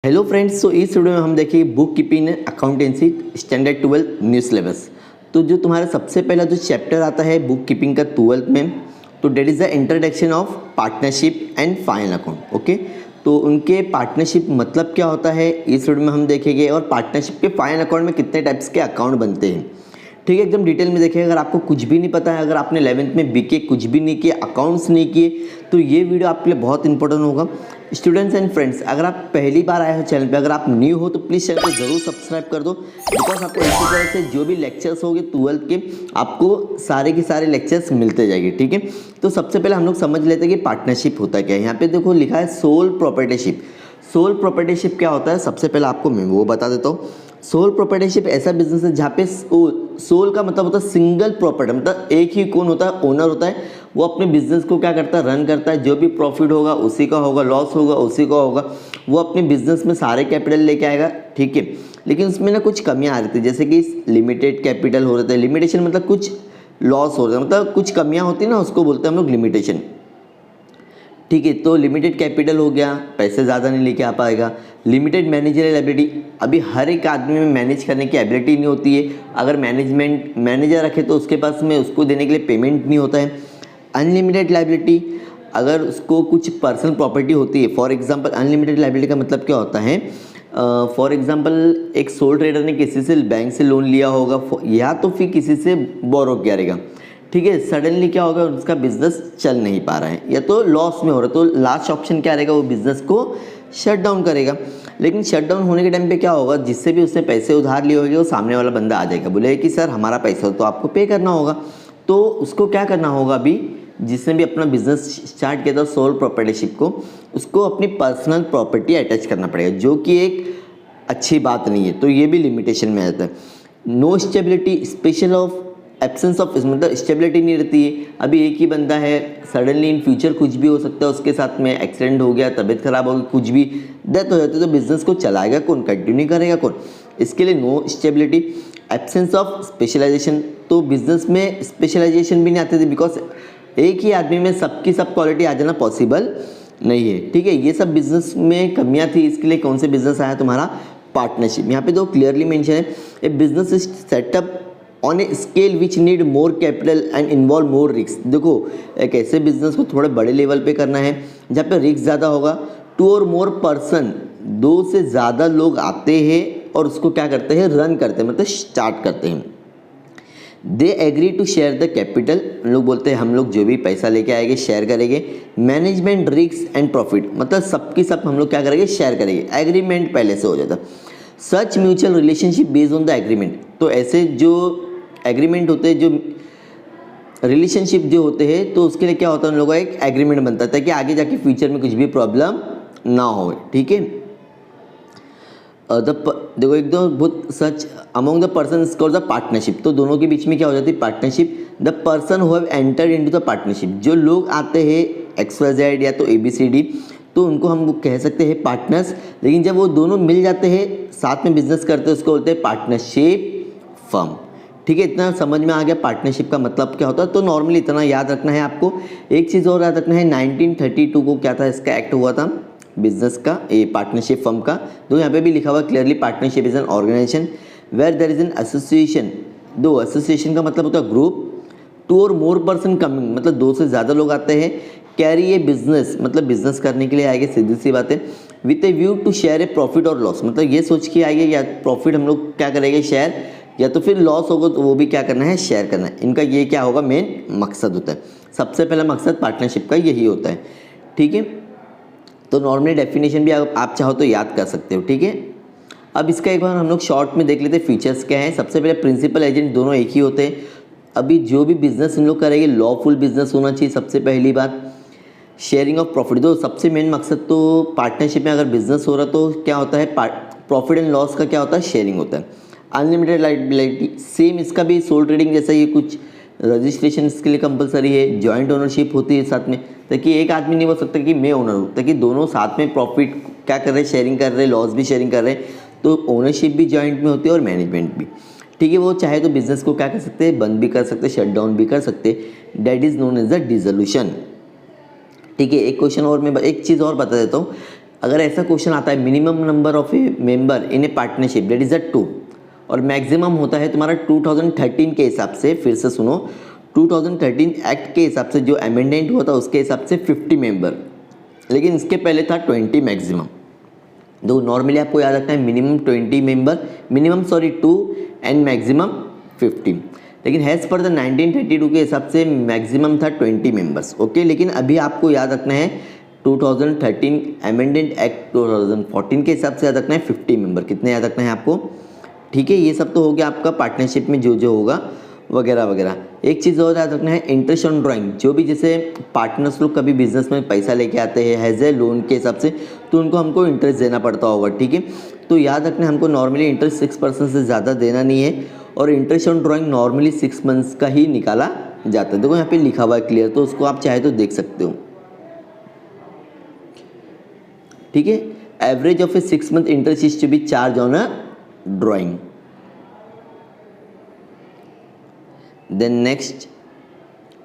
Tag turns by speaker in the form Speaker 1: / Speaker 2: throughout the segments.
Speaker 1: Hello friends, तो इस video में हम देखेंगे book keeping accountancy standard 12 new syllabus. तो जो तुम्हारा सबसे पहला जो चैप्टर आता है बुक कीपिंग का 12th में, तो that is the introduction of partnership and final account. Okay, तो उनके पार्टनरशिप मतलब क्या होता है इस वीडियो में हम देखेंगे, और पार्टनरशिप के फाइनल अकाउंट में कितने टाइप्स के अकाउंट बनते हैं। ठीक है, एकदम डिटेल में देखें। अगर आपको कुछ भी नहीं पता है, अगर आपने 11th में बीके कुछ भी नहीं किए, अकाउंट्स नहीं किए, तो ये वीडियो आपके लिए बहुत इंपॉर्टेंट होगा। स्टूडेंट्स एंड फ्रेंड्स, अगर आप पहली बार आए हो चैनल पे, अगर आप न्यू हो तो प्लीज़ चैनल को जरूर सब्सक्राइब कर दो, बिकॉज आपको इसी तरह से जो भी लेक्चर्स होंगे 12th के, आपको सारे के सारे लेक्चर्स मिलते जाएंगे। ठीक है, तो सबसे पहले हम लोग समझ लेते हैं कि पार्टनरशिप होता क्या है। यहाँ पे देखो लिखा है सोल प्रोप्राइटरशिप। सोल प्रोप्राइटरशिप क्या होता है, सबसे पहले आपको मैं वो बता देता हूँ। सोल प्रोप्राइटरशिप ऐसा बिजनेस है जहाँ पे सोल का मतलब होता है सिंगल प्रॉपर्टी, मतलब एक ही कौन होता है, ओनर होता है। वो अपने बिजनेस को क्या करता है, रन करता है। जो भी प्रॉफिट होगा उसी का होगा, लॉस होगा उसी का होगा। वो अपने बिजनेस में सारे कैपिटल लेके आएगा। ठीक है, लेकिन उसमें ना कुछ कमियां आ रही थी, जैसे कि लिमिटेड कैपिटल हो रहे थे। लिमिटेशन मतलब कुछ लॉस हो रहा है, मतलब कुछ कमियां होती है ना, उसको बोलते हैं हम लोग लिमिटेशन। ठीक है, तो लिमिटेड कैपिटल हो गया, पैसे ज़्यादा नहीं लेके आ पाएगा। लिमिटेड मैनेजरियल एबिलिटी, अभी हर एक आदमी में मैनेज करने की एबिलिटी नहीं होती है। अगर मैनेजर रखे तो उसके पास में उसको देने के लिए पेमेंट नहीं होता है। अनलिमिटेड लाइबिलिटी, अगर उसको कुछ पर्सनल प्रॉपर्टी होती है, फॉर एग्जांपल अनलिमिटेड लाइबिलिटी का मतलब क्या होता है, फॉर एग्जांपल एक सोल ट्रेडर ने किसी से बैंक से लोन लिया होगा, या तो फिर किसी से बोरो किया रहेगा। ठीक है, सडनली क्या होगा, उसका बिजनेस चल नहीं पा रहा है या तो लॉस में हो रहा है, तो लास्ट ऑप्शन क्या रहेगा, वो बिजनेस को शट डाउन करेगा। लेकिन शट डाउन होने के टाइम पे क्या होगा, जिससे भी उसने पैसे उधार लिए होंगे, वो सामने वाला बंदा आ जाएगा, बोलेगा कि सर हमारा पैसा तो आपको पे करना होगा। तो उसको क्या करना होगा, अभी जिसने भी अपना बिजनेस स्टार्ट किया था सोल प्रॉपर्टीशिप को, उसको अपनी पर्सनल प्रॉपर्टी अटैच करना पड़ेगा, जो कि एक अच्छी बात नहीं है। तो ये भी लिमिटेशन में आता है। No stability, special of absence of, मतलब स्टेबिलिटी नहीं रहती है। अभी एक ही बंदा है, सडनली इन फ्यूचर कुछ भी हो सकता है, उसके साथ में एक्सीडेंट हो गया, तबीयत खराब हो गई, कुछ भी डेथ हो जाती है, तो बिजनेस को चलाएगा कौन, कंटिन्यू करेगा कौन। इसके लिए no stability. Absence of specialisation, तो बिजनेस में स्पेशलाइजेशन भी नहीं आती थी, बिकॉज एक ही आदमी में सबकी सब क्वालिटी आ जाना पॉसिबल नहीं है। ठीक है, ये सब बिजनेस में कमियां थी। इसके लिए कौन से बिजनेस आया तुम्हारा, पार्टनरशिप। यहाँ पे तो क्लियरली मेंशन है, a business is set up on a scale which need more capital and involve more risk. देखो, एक ऐसे बिजनेस को थोड़े बड़े लेवल पे करना है जहाँ पे रिस्क ज़्यादा होगा। 2 और मोर पर्सन, 2 से ज़्यादा लोग आते हैं और उसको क्या करते हैं, रन करते हैं, मतलब स्टार्ट करते हैं। They agree to share the capital, लोग बोलते हैं हम लोग जो भी पैसा लेके आएंगे शेयर करेंगे। मैनेजमेंट रिस्क एंड प्रॉफिट, मतलब सबकी सब हम लोग क्या करेंगे, शेयर करेंगे। एग्रीमेंट पहले से हो जाता। Such mutual relationship based on the agreement, तो ऐसे जो एग्रीमेंट होते हैं, जो रिलेशनशिप जो होते हैं, तो उसके लिए क्या होता है, उन लोगों का एक एग्रीमेंट बनता है ताकि आगे जाके फ्यूचर में कुछ भी प्रॉब्लम ना हो। ठीक है, देखो एक दो बहुत such among the person is called the partnership, तो दोनों के बीच में क्या हो जाती है, partnership. The person who have entered into the partnership, जो लोग आते हैं XYZ या तो ABCD, तो उनको हम कह सकते हैं पार्टनर्स। लेकिन जब वो दोनों मिल जाते हैं, साथ में बिजनेस करते हैं, उसको बोलते हैं पार्टनरशिप फर्म। ठीक है, इतना समझ में आ गया पार्टनरशिप का मतलब क्या होता है। तो नॉर्मली इतना याद रखना है आपको। एक चीज़ और याद रखना है, 1932 को क्या था, इसका एक्ट हुआ था बिजनेस का, ये पार्टनरशिप फर्म का। तो यहाँ पे भी लिखा हुआ clearly, partnership is an organisation where there is an association. दो, एसोसिएशन का मतलब होता है ग्रुप। 2 और मोर पर्सन कमिंग, मतलब 2 से ज़्यादा लोग आते हैं। कैरी ए बिजनेस, मतलब बिजनेस करने के लिए आएंगे, सीधी सी बात है। With a view to share a profit or loss, मतलब ये सोच के आएंगे या प्रॉफिट हम लोग क्या करेंगे, शेयर, या तो फिर लॉस होगा तो वो भी क्या करना है, शेयर करना है। इनका ये क्या होगा, मेन मकसद होता है। सबसे पहला मकसद पार्टनरशिप का यही होता है। ठीक है, तो नॉर्मली डेफिनेशन भी आप चाहो तो याद कर सकते हो। ठीक है, अब इसका एक बार हम लोग शॉर्ट में देख लेते हैं फीचर्स क्या हैं। सबसे पहले प्रिंसिपल एजेंट दोनों एक ही होते हैं। अभी जो भी बिजनेस हम लोग करेंगे लॉफुल बिजनेस होना चाहिए, सबसे पहली बात। शेयरिंग ऑफ प्रॉफिट, तो सबसे मेन मकसद तो पार्टनरशिप में अगर बिजनेस हो रहा तो क्या होता है, प्रॉफिट एंड लॉस का क्या होता है, शेयरिंग होता है। अनलिमिटेड लाइबिलिटी, सेम इसका भी सोल ट्रेडिंग जैसा ही कुछ रजिस्ट्रेशन इसके लिए कंपलसरी है। जॉइंट ओनरशिप होती है साथ में, ताकि एक आदमी नहीं बोल सकता कि मैं ओनर हूँ, ताकि दोनों साथ में प्रॉफिट क्या कर रहे हैं, शेयरिंग कर रहे हैं, लॉस भी शेयरिंग कर रहे हैं। तो ओनरशिप भी जॉइंट में होती है और मैनेजमेंट भी। ठीक है, वो चाहे तो बिजनेस को क्या कर सकते हैं, बंद भी कर सकते हैं, शट डाउन भी कर सकते हैं। That is known as the dissolution. ठीक है, एक क्वेश्चन और मैं एक चीज़ और बता देता हूँ। अगर ऐसा क्वेश्चन आता है minimum number of A member in A partnership that is 2 और मैक्सिमम होता है तुम्हारा 2013 के हिसाब से, फिर से सुनो, 2013 एक्ट के हिसाब से जो अमेंडमेंट हुआ था उसके हिसाब से 50 मेंबर, लेकिन इसके पहले था 20 मैक्सिमम। तो नॉर्मली आपको याद रखना है minimum 20 member, minimum 2 and maximum 50, लेकिन हैज़ पर द 1932 के हिसाब से मैक्सिमम था 20 मेंबर्स। ओके, लेकिन अभी आपको याद रखना है 2013 अमेंडमेंट एक्ट 2014 के हिसाब से याद रखना है 50 मेंबर। कितने याद रखना है आपको? ठीक है, ये सब तो हो गया आपका पार्टनरशिप में जो जो होगा वगैरह वगैरह। एक चीज़ और याद रखना है इंटरेस्ट ऑन ड्राइंग। जो भी जैसे पार्टनर्स लोग कभी बिजनेस में पैसा लेके आते हैं हैज़ ए लोन के हिसाब से, तो उनको हमको इंटरेस्ट देना पड़ता होगा। ठीक है, तो याद रखना है हमको नॉर्मली इंटरेस्ट 6% से ज़्यादा देना नहीं है, और interest on drawing normally 6 months का ही निकाला जाता है। देखो यहाँ पे लिखा हुआ है क्लियर, तो उसको आप चाहे तो देख सकते हो। ठीक है, average of a 6 month interest is to be charge on a drawing. Then next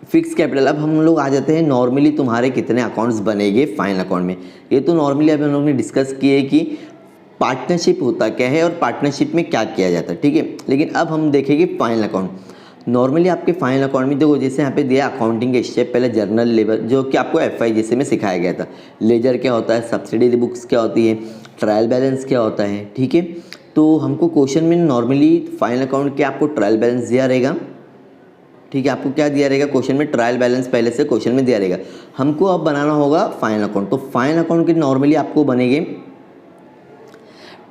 Speaker 1: fix capital. अब हम लोग आ जाते हैं नॉर्मली तुम्हारे कितने अकाउंट्स बनेंगे फाइनल अकाउंट में। ये तो नॉर्मली अभी हम लोग ने डिस्कस किए कि पार्टनरशिप होता क्या है और पार्टनरशिप में क्या किया जाता है। ठीक है, लेकिन अब हम देखेंगे फाइनल अकाउंट। नॉर्मली आपके फाइनल अकाउंट में देखो जैसे यहाँ पे दिया अकाउंटिंग के स्टेप, पहले जर्नल लेबर जो कि आपको एफआई जैसे में सिखाया गया था, लेजर क्या होता है, सब्सिडी बुक्स क्या होती है, ट्रायल बैलेंस क्या होता है। ठीक है, तो हमको क्वेश्चन में नॉर्मली फाइनल अकाउंट के आपको ट्रायल बैलेंस दिया रहेगा। ठीक है, आपको क्या दिया रहेगा क्वेश्चन में? ट्रायल बैलेंस पहले से क्वेश्चन में दिया रहेगा। हमको अब बनाना होगा फाइनल अकाउंट। तो फाइनल अकाउंट के नॉर्मली आपको बनेंगे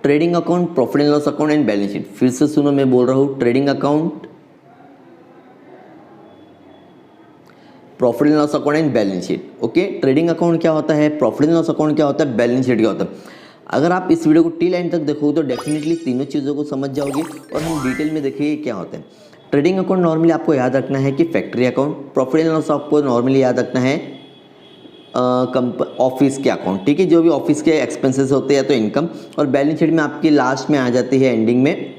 Speaker 1: trading account, profit and loss account and balance sheet. फिर से सुनो, मैं बोल रहा हूँ trading account, profit and loss account and balance sheet. Okay, trading account क्या होता है, प्रॉफिट एंड लॉस अकाउंट क्या होता है, बैलेंस शीट क्या होता है। अगर आप इस वीडियो को टिल एंड तक देखोगे तो डेफिनेटली तीनों चीज़ों को समझ जाओगे और हम डिटेल में देखेंगे क्या होता है। ट्रेडिंग अकाउंट नॉर्मली आपको याद रखना है कि factory account, profit and loss आपको नॉर्मली याद रखना है ऑफिस के अकाउंट। ठीक है, जो भी ऑफिस के एक्सपेंसेस होते हैं तो इनकम, और बैलेंस शीट में आपकी लास्ट में आ जाती है एंडिंग में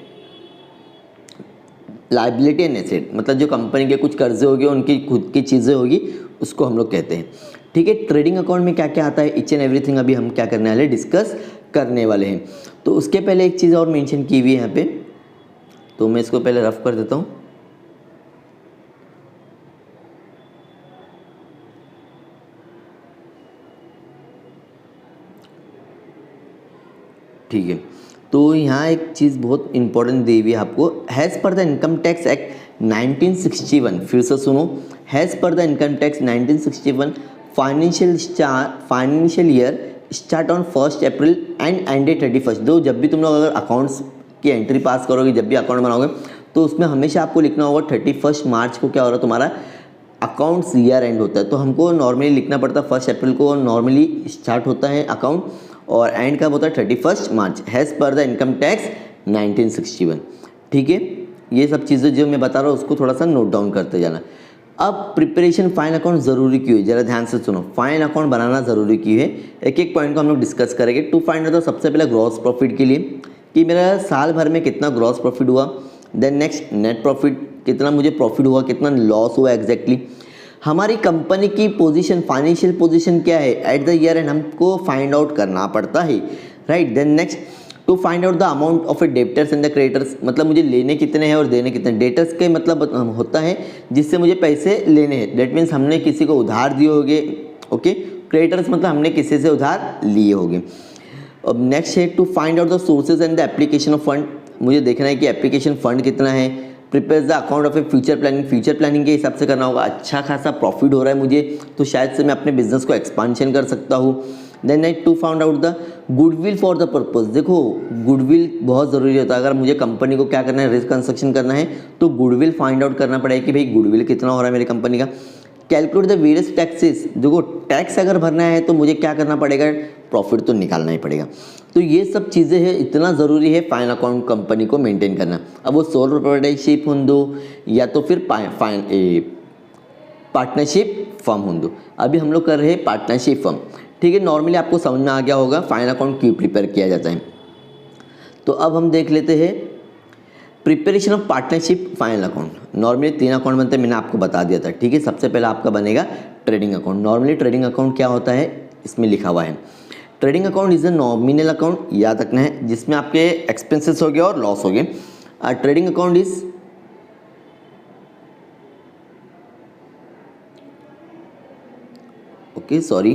Speaker 1: लायबिलिटी एंड एसेट, मतलब जो कंपनी के कुछ कर्जे होंगे उनकी खुद की चीज़ें होगी उसको हम लोग कहते हैं। ठीक है, ट्रेडिंग अकाउंट में क्या क्या आता है, इच एंड एवरीथिंग अभी हम क्या करने वाले, डिस्कस करने वाले हैं। तो उसके पहले एक चीज़ और मेंशन की हुई है यहाँ पे, तो मैं इसको पहले रफ कर देता हूँ। ठीक है, तो यहाँ एक चीज़ बहुत इंपॉर्टेंट दी हुई है आपको, हैज़ पर द इनकम टैक्स एक्ट 1961। फिर से सुनो, हैज़ पर the income tax 1961 financial year start on 1 April and ended 31। दो जब भी तुम लोग अगर अकाउंट्स की एंट्री पास करोगे, जब भी अकाउंट बनाओगे, तो उसमें हमेशा आपको लिखना होगा 31 मार्च को क्या हो रहा है तुम्हारा अकाउंट्स ईयर एंड होता है। तो हमको नॉर्मली लिखना पड़ता है 1 अप्रैल को नॉर्मली स्टार्ट होता है अकाउंट, और एंड कब होता है 31 मार्च, हैज़ पर द इनकम टैक्स 1961। ठीक है, ये सब चीज़ें जो मैं बता रहा हूँ उसको थोड़ा सा नोट डाउन करते जाना। अब प्रिपरेशन फाइनल अकाउंट ज़रूरी क्यों है, ज़रा ध्यान से सुनो। फाइनल अकाउंट बनाना ज़रूरी क्यों है, एक एक पॉइंट को हम लोग डिस्कस करेंगे। टू फाइंड आउट सबसे पहले ग्रॉस प्रॉफिट के लिए कि मेरा साल भर में कितना ग्रॉस प्रॉफिट हुआ। देन नेक्स्ट नेट प्रॉफिट, कितना मुझे प्रॉफिट हुआ, कितना लॉस हुआ एग्जैक्टली। हमारी कंपनी की पोजीशन, फाइनेंशियल पोजीशन क्या है एट द ईयर एंड हमको फाइंड आउट करना पड़ता है, right. Then next to find out the amount of a debtors and the creditors, मतलब मुझे लेने कितने हैं और देने कितने। डेब्टर्स के मतलब होता है जिससे मुझे पैसे लेने हैं, डेट मीन्स हमने किसी को उधार दिए होंगे। ओके, क्रेडिटर्स मतलब हमने किसी से उधार लिए होंगे। अब नेक्स्ट है to find out the sources and the application of fund, मुझे देखना है कि एप्लीकेशन फंड कितना है। Prepare the account of a future planning, future planning के हिसाब से करना होगा। अच्छा खासा प्रॉफिट हो रहा है मुझे तो शायद से मैं अपने बिजनेस को एक्सपांशन कर सकता हूँ। Then night to found out the goodwill for the purpose, देखो गुडविल बहुत ज़रूरी होता है। अगर मुझे कंपनी को क्या करना है, रिकंस्ट्रक्शन करना है, तो गुडविल फाइंड आउट करना पड़ेगा कि भाई गुडविल कितना हो रहा है मेरी कंपनी का। कैलकुलेट द वेरियस टैक्सेस, देखो टैक्स अगर भरना है तो मुझे क्या करना पड़ेगा, प्रॉफिट तो निकालना ही पड़ेगा। तो ये सब चीज़ें हैं, इतना ज़रूरी है फाइन अकाउंट कंपनी को मेंटेन करना। अब वो सोल प्रोप्राइटरशिप हो दो या तो फिर पार्टनरशिप फर्म हो दो। अभी हम लोग कर रहे हैं पार्टनरशिप फर्म। ठीक है, नॉर्मली आपको समझ में आ गया होगा फाइन अकाउंट क्यों प्रिपेयर किया जाता है। तो अब हम देख लेते हैं preparation of partnership final account. Normally 3 account बनते हैं, मैंने आपको बता दिया था। ठीक है, सबसे पहला आपका बनेगा trading account. Normally trading account क्या होता है, इसमें लिखा हुआ है trading account is a nominal account, याद रखना है, जिसमें आपके एक्सपेंसेस हो गए और लॉस हो गए। Trading account is okay sorry,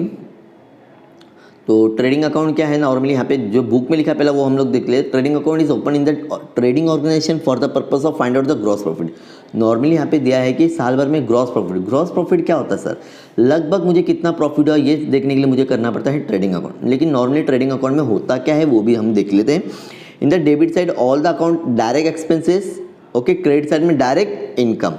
Speaker 1: तो ट्रेडिंग अकाउंट क्या है नॉर्मली यहाँ पे जो बुक में लिखा है पहले वो हम लोग देख ले। Trading account is open in the trading organisation for the purpose of find out the gross profit. Normally यहाँ पे दिया है कि साल भर में ग्रॉस प्रॉफिट, ग्रॉस प्रॉफिट क्या होता है सर, लगभग मुझे कितना प्रॉफिट हुआ ये देखने के लिए मुझे करना पड़ता है ट्रेडिंग अकाउंट। लेकिन नॉर्मली ट्रेडिंग अकाउंट में होता क्या है वो भी हम देख लेते हैं। In the debit side all the account direct expenses, okay, credit side में डायरेक्ट इनकम।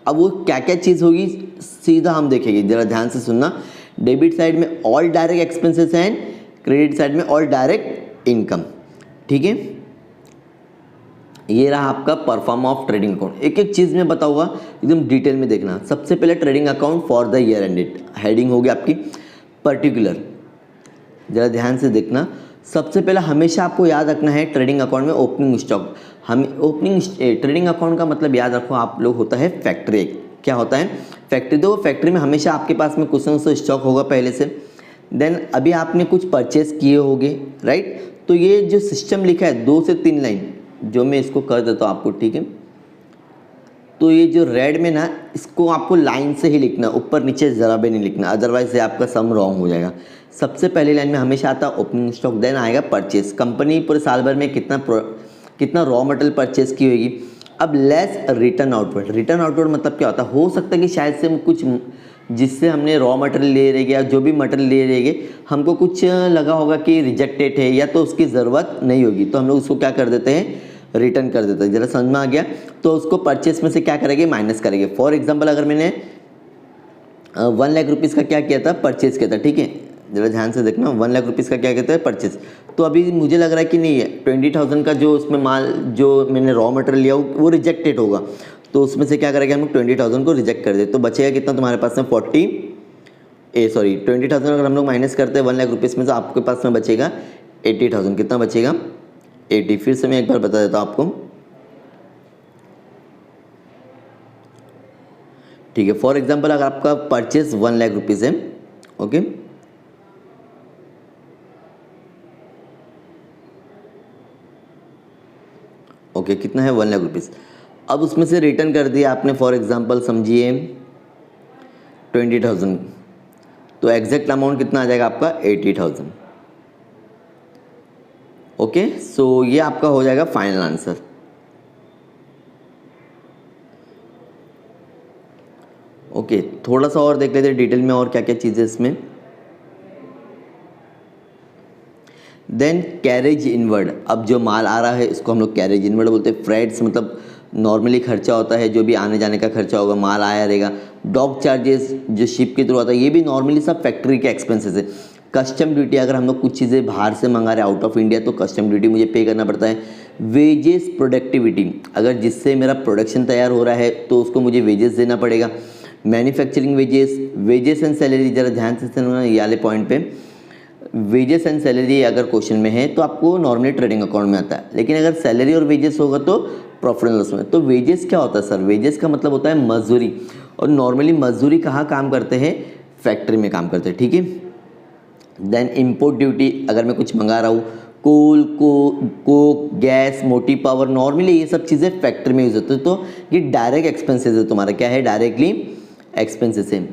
Speaker 1: अब वो क्या क्या चीज़ होगी सीधा हम देखेंगे, जरा ध्यान से सुनना। डेबिट साइड में all direct expenses and credit side में ऑल डायरेक्ट इनकम, ठीक है। ये रहा आपका परफॉर्म ऑफ ट्रेडिंग अकाउंट। एक एक चीज़ में बताऊंगा, एकदम डिटेल में देखना। सबसे पहले trading account for the year ended, heading होगी आपकी पर्टिकुलर, जरा ध्यान से देखना। सबसे पहले हमेशा आपको याद रखना है ट्रेडिंग अकाउंट में ओपनिंग स्टॉक। हम ओपनिंग ट्रेडिंग अकाउंट का मतलब याद रखो आप लोग, होता है फैक्ट्री। क्या होता है फैक्ट्री, तो फैक्ट्री में हमेशा आपके पास में कुछ ना कुछ स्टॉक होगा पहले से। देन अभी आपने कुछ परचेस किए होंगे, राइट। तो ये जो सिस्टम लिखा है 2 से 3 लाइन, जो मैं इसको कर देता हूँ आपको, ठीक है। तो ये जो रेड में ना, इसको आपको लाइन से ही लिखना, ऊपर नीचे ज़रा भी नहीं लिखना, अदरवाइज ये आपका सम रॉन्ग हो जाएगा। सबसे पहली लाइन में हमेशा आता है ओपनिंग स्टॉक, देन आएगा परचेस। कंपनी पूरे साल भर में कितना रॉ मटेरियल परचेस की होगी। अब less return outward, return outward मतलब क्या होता है, हो सकता है कि शायद से हम कुछ जिससे हमने रॉ मटेरियल ले रहेंगे या जो भी मटेरियल ले रहेंगे, हमको कुछ लगा होगा कि रिजेक्टेड है या तो उसकी ज़रूरत नहीं होगी, तो हम लोग उसको क्या कर देते हैं, रिटर्न कर देते हैं। जरा समझ में आ गया। तो उसको परचेस में से क्या करेंगे, माइनस करेंगे। फॉर एग्जांपल अगर मैंने 1 लाख रुपीज़ का क्या किया था, परचेस किया था, ठीक है। जरा ध्यान से देखना, 1 लाख रुपीज़ का क्या कहते हैं, परचेस। तो अभी मुझे लग रहा है कि नहीं है 20,000 का जो उसमें माल जो मैंने रॉ मटेरियल लिया वो रिजेक्टेड होगा, तो उसमें से क्या करेंगे हम लोग 20,000 को रिजेक्ट कर दे। तो बचेगा कितना तुम्हारे पास में 20,000 अगर हम लोग माइनस करते हैं 1 लाख रुपीज़ में, तो आपके पास में बचेगा 80,000। कितना बचेगा, 80। फिर से मैं एक बार बता देता हूँ आपको, ठीक है। फॉर एग्जांपल अगर आपका परचेस 1 लाख रुपीज़ है, ओके, ओके, कितना है 1 लाख रुपीज़। अब उसमें से रिटर्न कर दिया आपने, फॉर एग्जांपल समझिए 20,000, तो एग्जैक्ट अमाउंट कितना आ जाएगा आपका 80,000। ओके, सो ये आपका हो जाएगा फाइनल आंसर। ओके, थोड़ा सा और देख लेते हैं डिटेल में और क्या क्या चीज़ें इसमें। देन कैरेज इनवर्ड, अब जो माल आ रहा है इसको हम लोग कैरेज इनवर्ड बोलते हैं। फ्रेट्स मतलब नॉर्मली खर्चा होता है, जो भी आने जाने का खर्चा होगा, माल आया रहेगा। डॉक चार्जेस जो शिप के थ्रू आता है, ये भी नॉर्मली सब फैक्ट्री के एक्सपेंसेस है। कस्टम ड्यूटी, अगर हम लोग कुछ चीज़ें बाहर से मंगा रहे हैं आउट ऑफ इंडिया, तो कस्टम ड्यूटी मुझे पे करना पड़ता है। वेजेस प्रोडक्टिविटी, अगर जिससे मेरा प्रोडक्शन तैयार हो रहा है तो उसको मुझे वेजेस देना पड़ेगा। Manufacturing wages, wages and salary, ज़रा ध्यान से सुनना ये वाले पॉइंट पे। वेजेस एंड सैलरी अगर क्वेश्चन में है तो आपको नॉर्मली ट्रेडिंग अकाउंट में आता है, लेकिन अगर सैलरी और वेजेस होगा तो प्रॉफिट एंड लॉस में। तो वेजेस क्या होता है सर, वेजेस का मतलब होता है मजदूरी, और नॉर्मली मजदूरी कहाँ काम करते हैं, फैक्ट्री में काम करते हैं, ठीक है। देन इंपोर्ट ड्यूटी, अगर मैं कुछ मंगा रहा हूँ, कोल कोक गैस मोटी पावर, नॉर्मली ये सब चीज़ें फैक्ट्री में यूज होती है। तो ये डायरेक्ट एक्सपेंसेस है तुम्हारा, क्या है, डायरेक्टली एक्सपेंसेस है।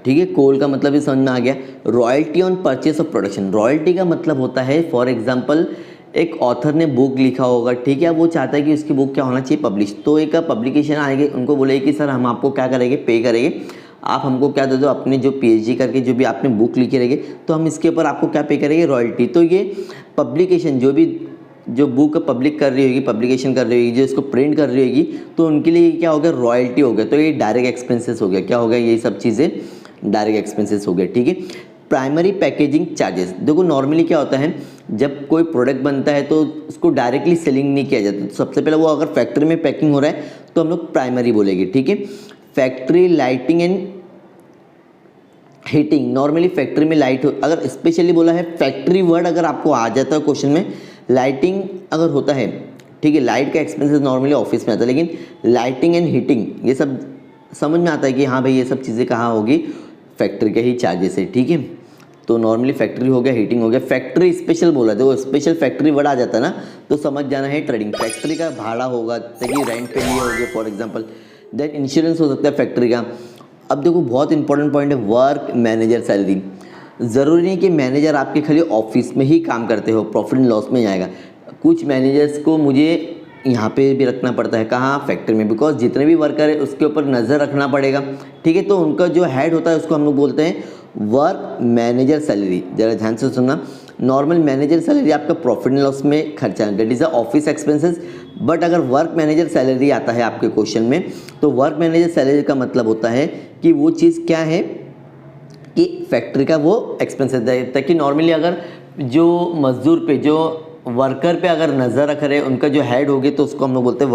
Speaker 1: ठीक है, कोल का मतलब भी समझ में आ गया। Royalty on purchase of production, royalty का मतलब होता है, फॉर एग्जांपल एक ऑथर ने बुक लिखा होगा, ठीक है, वो चाहता है कि उसकी बुक क्या होना चाहिए, पब्लिश। तो एक पब्लिकेशन आएगी, उनको बोलेगी कि सर हम आपको क्या करेंगे, पे करेंगे, आप हमको क्या दे दो, अपने जो पीएचडी करके जो भी आपने बुक लिखी रहेगी, तो हम इसके ऊपर आपको क्या पे करेंगे, रॉयल्टी। तो ये पब्लिकेशन जो बुक पब्लिक कर रही होगी, पब्लिकेशन कर रही होगी, जो इसको प्रिंट कर रही होगी, तो उनके लिए क्या हो गया, रॉयल्टी हो गया। तो ये डायरेक्ट एक्सपेंसेस हो गया, क्या हो गया, ये सब चीज़ें डायरेक्ट एक्सपेंसेस हो गए, ठीक है। प्राइमरी पैकेजिंग चार्जेस, देखो नॉर्मली क्या होता है, जब कोई प्रोडक्ट बनता है तो उसको डायरेक्टली सेलिंग नहीं किया जाता। तो सबसे पहले वो अगर फैक्ट्री में पैकिंग हो रहा है तो हम लोग प्राइमरी बोलेंगे, ठीक है। Factory lighting and heating, normally factory में लाइट अगर स्पेशली बोला है, फैक्ट्री वर्ड अगर आपको आ जाता है क्वेश्चन में, लाइटिंग अगर होता है, ठीक है, लाइट का एक्सपेंसेस नॉर्मली ऑफिस में आता है, लेकिन लाइटिंग एंड हीटिंग ये सब समझ में आता है कि हाँ भाई ये सब चीज़ें कहाँ होगी, फैक्ट्री के ही चार्जेस है, ठीक है। तो नॉर्मली फैक्ट्री हो गया, हीटिंग हो गया, फैक्ट्री स्पेशल बोला था, वो स्पेशल फैक्ट्री वर्ड आ जाता है ना, तो समझ जाना है ट्रेडिंग। फैक्ट्री का भाड़ा होगा, ताकि रेंट पे लिए हो गया फॉर एग्जांपल, देन इंश्योरेंस हो सकता है फैक्ट्री का। अब देखो बहुत इंपॉर्टेंट पॉइंट है, वर्क मैनेजर सैलरी। ज़रूरी नहीं कि मैनेजर आपके खाली ऑफिस में ही काम करते हो, प्रॉफिट एंड लॉस में जाएगा। कुछ मैनेजर्स को मुझे यहाँ पे भी रखना पड़ता है, कहाँ, फैक्ट्री में, बिकॉज जितने भी वर्कर है उसके ऊपर नज़र रखना पड़ेगा, ठीक है। तो उनका जो हेड होता है उसको हम लोग बोलते हैं वर्क मैनेजर सैलरी। ज़रा ध्यान से सुनना, नॉर्मल मैनेजर सैलरी आपका प्रॉफिट एंड लॉस में खर्चा है, that is the office expenses. But अगर वर्क मैनेजर सैलरी आता है आपके क्वेश्चन में, तो वर्क मैनेजर सैलरी का मतलब होता है कि वो चीज़ क्या है कि फैक्ट्री का वो एक्सपेंसेस है, ताकि नॉर्मली अगर जो मजदूर पे, जो वर्कर पे अगर नज़र रख रहे हैं, उनका जो हेड होगी, तो उसको हम लोग बोलते हैं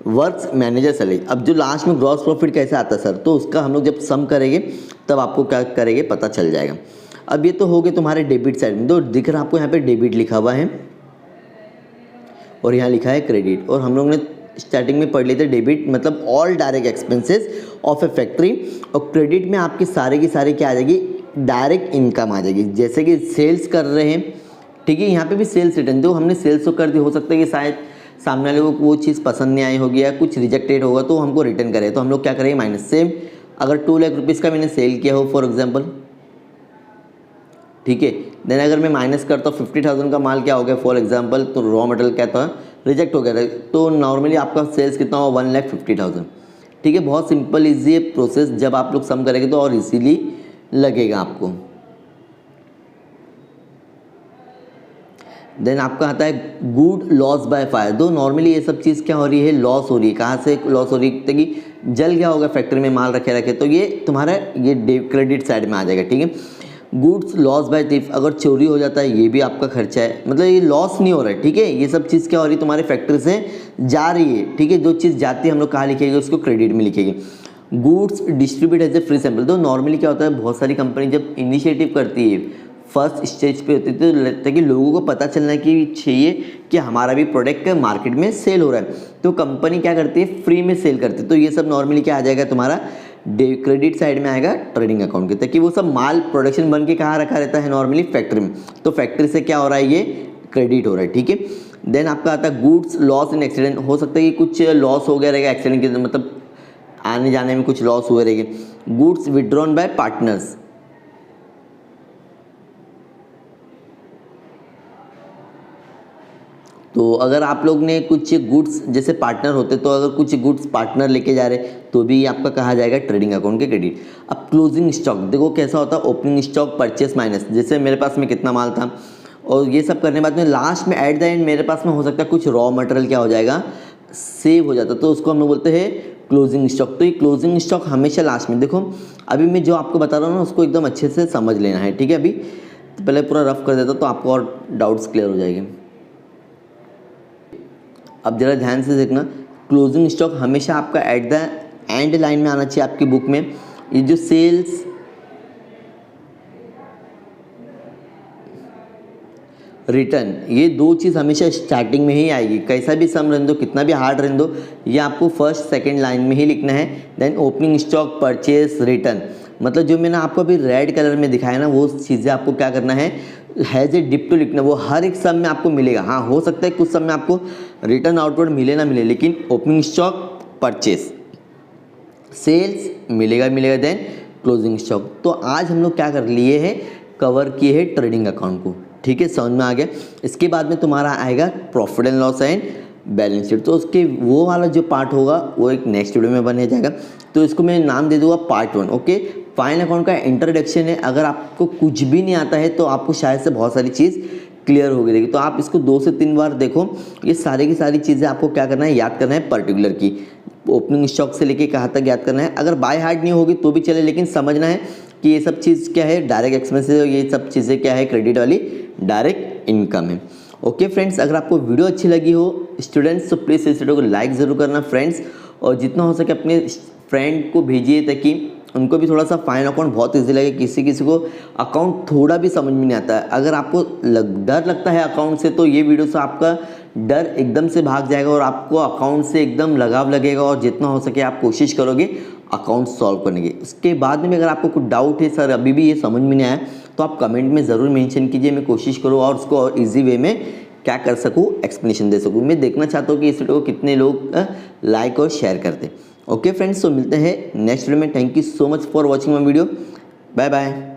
Speaker 1: वर्क्स मैनेजर सैलरी। अब जो लास्ट में ग्रॉस प्रॉफिट कैसे आता है सर, तो उसका हम लोग जब सम करेंगे तब आपको क्या करेंगे पता चल जाएगा। अब ये तो हो गए तुम्हारे डेबिट साइड में, तो दिख रहा है आपको यहाँ पे डेबिट लिखा हुआ है और यहाँ लिखा है क्रेडिट। और हम लोग ने स्टार्टिंग में पढ़ लिए थे डेबिट मतलब all direct expenses of A factory, और क्रेडिट में आपकी सारे की सारी क्या आ जाएगी, डायरेक्ट इनकम आ जाएगी। जैसे कि सेल्स कर रहे हैं, ठीक है, यहाँ पे भी सेल्स रिटर्न दो, हमने सेल्स तो कर दी, हो सकता है कि शायद सामने वाले को वो चीज़ पसंद नहीं आई होगी या कुछ रिजेक्टेड होगा, तो हमको रिटर्न करे, तो हम लोग क्या करेंगे माइनस। सेम अगर 2 लाख रुपीज़ का मैंने सेल किया हो फॉर एग्जांपल, ठीक है, देन अगर मैं माइनस करता हूँ 50,000 का माल क्या हो गया फॉर एग्जांपल, तो रॉ मटेरियल क्या था, रिजेक्ट हो गया, तो नॉर्मली आपका सेल्स कितना हो, 1,50,000, ठीक है। बहुत सिंपल ईजी है प्रोसेस, जब आप लोग सम करेंगे तो और इजीली लगेगा आपको। देन आपका आता है गुड लॉस बाय फायर। दो नॉर्मली ये सब चीज़ क्या हो रही है, लॉस हो रही है। कहाँ से लॉस हो रही है, कि जल गया होगा फैक्ट्री में माल रखे, तो ये तुम्हारा ये क्रेडिट साइड में आ जाएगा, ठीक है। गुड्स लॉस बाय थीफ, अगर चोरी हो जाता है ये भी आपका खर्चा है, मतलब ये लॉस नहीं हो रहा है, ठीक है। ये सब चीज़ क्या हो रही है, तुम्हारे फैक्ट्री से जा रही है, ठीक है। जो चीज़ जाती है हम लोग कहाँ लिखेंगे, उसको क्रेडिट में लिखेंगे। Goods distribute as a free sample. तो नॉर्मली क्या होता है, बहुत सारी कंपनी जब इनिशिएटिव करती है फर्स्ट स्टेज पे होती है, तो ताकि लोगों को पता चलना कि चाहिए कि हमारा भी प्रोडक्ट मार्केट में सेल हो रहा है, तो कंपनी क्या करती है, फ्री में सेल करती है। तो ये सब नॉर्मली क्या आ जाएगा, तुम्हारा क्रेडिट साइड में आएगा ट्रेडिंग अकाउंट के, ताकि वो सब माल प्रोडक्शन बन के कहाँ रखा रहता है, नॉर्मली फैक्ट्री में, तो फैक्ट्री से क्या हो रहा है, ये क्रेडिट हो रहा है, ठीक है। देन आपका आता है गुड्स लॉस इन एक्सीडेंट। हो सकता है कि कुछ लॉस हो गया रहेगा एक्सीडेंट के, मतलब आने जाने में कुछ लॉस हुए रहेंगे। गुड्स विड्रॉन बाय पार्टनर्स, तो अगर आप लोग ने कुछ गुड्स, जैसे पार्टनर होते, तो अगर कुछ गुड्स पार्टनर लेके जा रहे तो भी आपका कहा जाएगा ट्रेडिंग अकाउंट के क्रेडिट। अब क्लोजिंग स्टॉक देखो कैसा होता है, ओपनिंग स्टॉक परचेस माइनस, जैसे मेरे पास में कितना माल था और ये सब करने के बाद में लास्ट में एट द एंड मेरे पास में हो सकता है कुछ रॉ मटेरियल क्या हो जाएगा, सेव हो जाता, तो उसको हम लोग बोलते हैं क्लोजिंग स्टॉक। तो ये क्लोजिंग स्टॉक हमेशा लास्ट में, देखो अभी मैं जो आपको बता रहा हूँ ना उसको एकदम अच्छे से समझ लेना है, ठीक है। अभी तो पहले पूरा रफ कर देता तो आपको और डाउट्स क्लियर हो जाएंगे। अब जरा ध्यान से देखना, क्लोजिंग स्टॉक हमेशा आपका एट द एंड लाइन में आना चाहिए आपकी बुक में। ये जो सेल्स रिटर्न, ये दो चीज़ हमेशा स्टार्टिंग में ही आएगी, कैसा भी सम रहने दो, कितना भी हार्ड रहने दो, ये आपको फर्स्ट सेकंड लाइन में ही लिखना है। Then opening stock purchase return, मतलब जो मैंने आपको अभी रेड कलर में दिखाया ना, वो चीज़ें आपको क्या करना है, हैज़ ए डिप टू लिखना, वो हर एक सम में आपको मिलेगा। हाँ हो सकता है कुछ सम में आपको रिटर्न आउटवर्ड मिले ना मिले, लेकिन ओपनिंग स्टॉक परचेस सेल्स मिलेगा। Then closing stock. तो आज हम लोग क्या कर लिए हैं, कवर किए हैं ट्रेडिंग अकाउंट को, ठीक है, समझ में आ गया। इसके बाद में तुम्हारा आएगा profit and loss and balance sheet, तो उसके वो वाला जो पार्ट होगा वो एक नेक्स्ट वीडियो में बन जाएगा, तो इसको मैं नाम दे दूंगा पार्ट 1, ओके। फाइनल अकाउंट का इंट्रोडक्शन है, अगर आपको कुछ भी नहीं आता है तो आपको शायद से बहुत सारी चीज़ क्लियर हो गई, तो आप इसको 2 से 3 बार देखो। ये सारी की सारी चीज़ें आपको क्या करना है, याद करना है, पर्टिकुलर की ओपनिंग स्टॉक से लेके कहाँ तक याद करना है। अगर बाय हार्ट नहीं होगी तो भी चले, लेकिन समझना है कि ये सब चीज़ क्या है, डायरेक्ट एक्सपेंसेस, और ये सब चीज़ें क्या है, क्रेडिट वाली डायरेक्ट इनकम है। ओके फ्रेंड्स, अगर आपको वीडियो अच्छी लगी हो स्टूडेंट्स, तो प्लीज़ इस वीडियो को लाइक ज़रूर करना फ्रेंड्स, और जितना हो सके अपने फ्रेंड को भेजिए ताकि उनको भी थोड़ा सा फाइन अकाउंट बहुत ईजी लगे। किसी किसी को अकाउंट थोड़ा भी समझ में नहीं आता है, अगर आपको डर लगता है अकाउंट से, तो ये वीडियो से आपका डर एकदम से भाग जाएगा और आपको अकाउंट से एकदम लगाव लगेगा, और जितना हो सके आप कोशिश करोगे अकाउंट सॉल्व करने के। उसके बाद में अगर आपको कुछ डाउट है सर अभी भी ये समझ में नहीं आया, तो आप कमेंट में ज़रूर मेंशन कीजिए, मैं कोशिश करूँ और उसको और ईजी वे में क्या कर सकूँ, एक्सप्लेनेशन दे सकूँ। मैं देखना चाहता हूँ कि इस वीडियो को कितने लोग लाइक और शेयर करते हैं। ओके फ्रेंड्स, तो मिलते हैं नेक्स्ट वीडियो में। Thank you so much for watching my video. Bye bye.